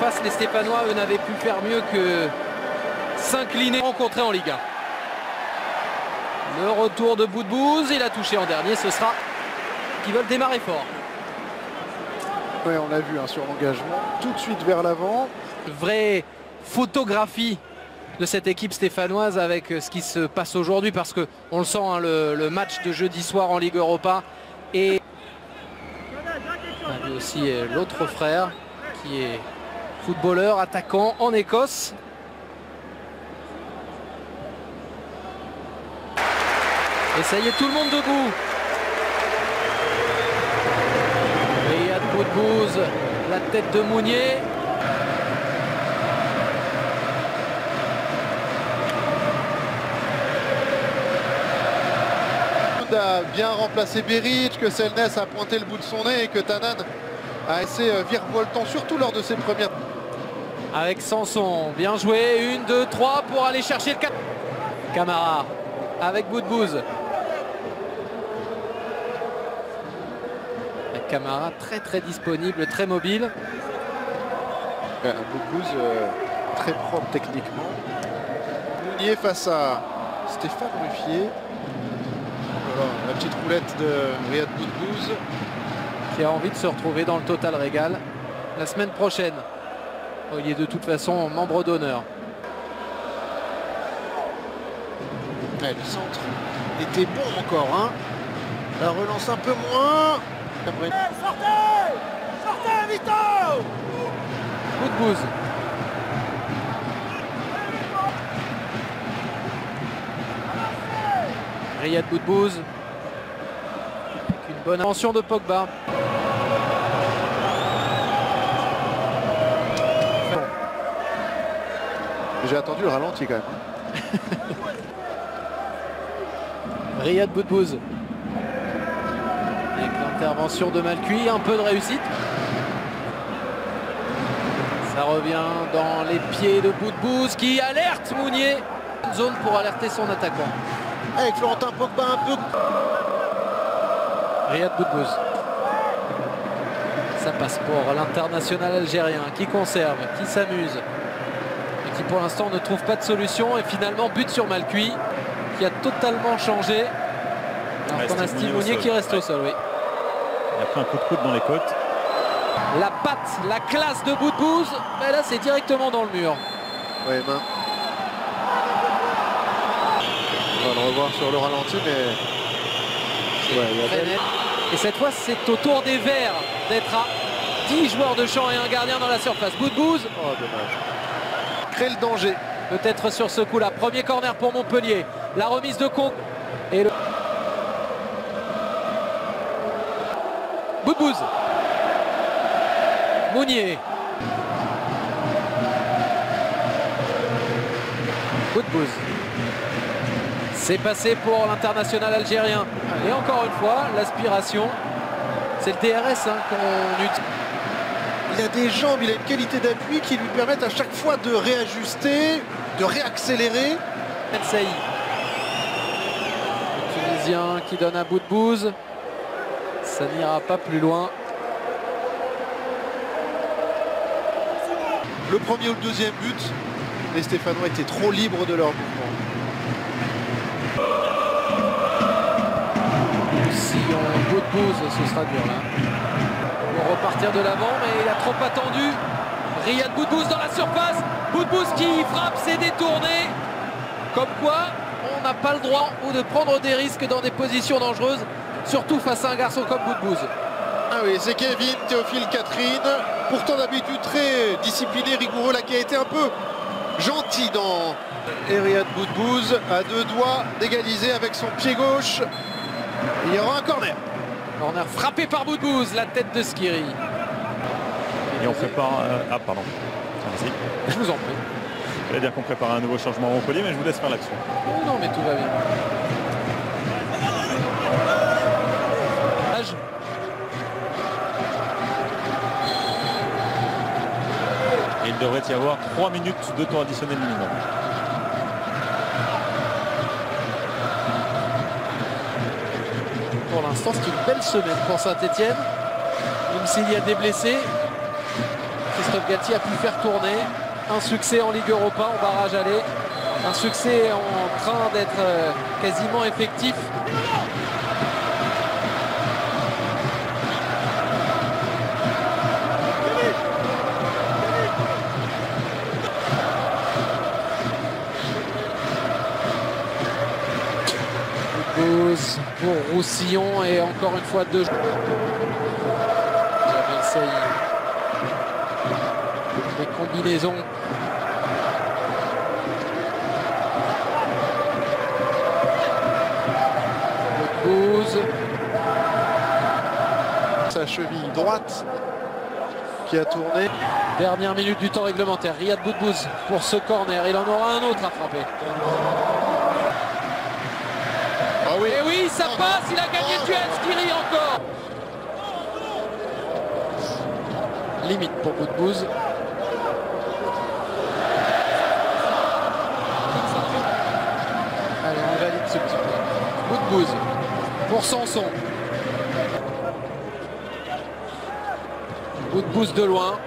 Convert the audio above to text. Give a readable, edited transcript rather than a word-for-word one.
face, les Stéphanois, eux, n'avaient pu faire mieux que s'incliner, rencontrer en Ligue 1. Le retour de Boudbouz, il a touché en dernier, ce sera qui veulent démarrer fort. Ouais, on l'a vu sur l'engagement, tout de suite vers l'avant. Vraie photographie de cette équipe stéphanoise avec ce qui se passe aujourd'hui, parce que on le sent, le match de jeudi soir en Ligue Europa. Et on a vu aussi l'autre frère qui est footballeur, attaquant en Écosse. Et ça y est, tout le monde debout. Riyad Boudbouz, la tête de Mounier. A bien remplacé Beric, que Selnès a pointé le bout de son nez et que Tanan a essayé virevoltant, surtout lors de ses premières. Avec Sanson, bien joué, 1, 2, 3 pour aller chercher le 4. Camara avec Boudbouz. Camara très disponible, très mobile. Boudbouz très propre techniquement. Mounier face à Stéphane Ruffier. Alors, la petite roulette de Riyad Boudbouz. Qui a envie de se retrouver dans le Total Régal la semaine prochaine. Il est de toute façon membre d'honneur. Ouais, le centre était bon encore. La relance un peu moins. Sortez, Vito! Boudbouz. Riyad Boudbouz. Avec une bonne attention de Pogba. J'ai attendu le ralenti quand même. Riyad Boudbouz. Avec l'intervention de Malcuit, un peu de réussite. Ça revient dans les pieds de Boudbouz qui alerte Mounier. Une zone pour alerter son attaquant. Avec Florentin Pogba un peu. Riyad Boudbouz. Ça passe pour l'international algérien qui conserve, qui s'amuse. Et qui pour l'instant ne trouve pas de solution. Et finalement but sur Malcuit qui a totalement changé. Alors qu'on a Steve Mounier qui reste au sol, oui. Il a pris un coup de coude dans les côtes. La patte, la classe de Boudbouz, mais là c'est directement dans le mur. Oui, main. On va le revoir sur le ralenti, mais ouais, Très net. Et cette fois c'est au tour des Verts d'être à 10 joueurs de champ et un gardien dans la surface. Boudbouz. Oh, dommage. Crée le danger. Peut-être sur ce coup-là. Premier corner pour Montpellier. La remise de Conque. Et le... Boudbouz. Mounier. Boudbouz. C'est passé pour l'international algérien. Et encore une fois, l'aspiration, c'est le DRS qu'on utilise. Il a des jambes, il a une qualité d'appui qui lui permettent à chaque fois de réajuster, de réaccélérer. El Saïd. Le Tunisien qui donne à Boudbouz. Ça n'ira pas plus loin. Le premier ou le deuxième but, les Stéphanois étaient trop libres de leur mouvement. Si on Boudbouz, ce sera dur là. Pour repartir de l'avant, mais il a trop attendu. Riyad Boudbouz dans la surface. Boudbouz qui frappe, c'est détourné. Comme quoi, on n'a pas le droit de prendre des risques dans des positions dangereuses, surtout face à un garçon comme Boudbouz. Ah oui, c'est Kevin Théophile Catherine, pourtant d'habitude très discipliné, rigoureux, là qui a été un peu gentil dans Riyad Boudbouz, à deux doigts d'égaliser avec son pied gauche. Il y aura un corner. Corner frappé par Boudbouz, la tête de Skiri. Et on prépare... Ah pardon. Allez-y. Je vous en prie. J'allais dire qu'on prépare un nouveau changement à Montpellier, mais je vous laisse faire l'action. Oh non, mais tout va bien. Et il devrait y avoir 3 minutes de temps additionnel minimum. Pour l'instant, c'est une belle semaine pour Saint-Etienne. Même s'il y a des blessés, c'est Christophe Galtier a pu faire tourner. Un succès en Ligue Europa en barrage aller. Un succès en train d'être quasiment effectif. Pour Roussillon et encore une fois deux. Jamel Saïd. Les combinaisons. Boudbouz. Sa cheville droite qui a tourné. Dernière minute du temps réglementaire. Riyad Boudbouz pour ce corner. Il en aura un autre à frapper. Ah oui. Et oui, ça passe, il a gagné le duel, Skiri encore. Limite pour Boudbouz. Allez, on valide ce petit peu. Boudbouz pour Sanson. Boudbouz de loin.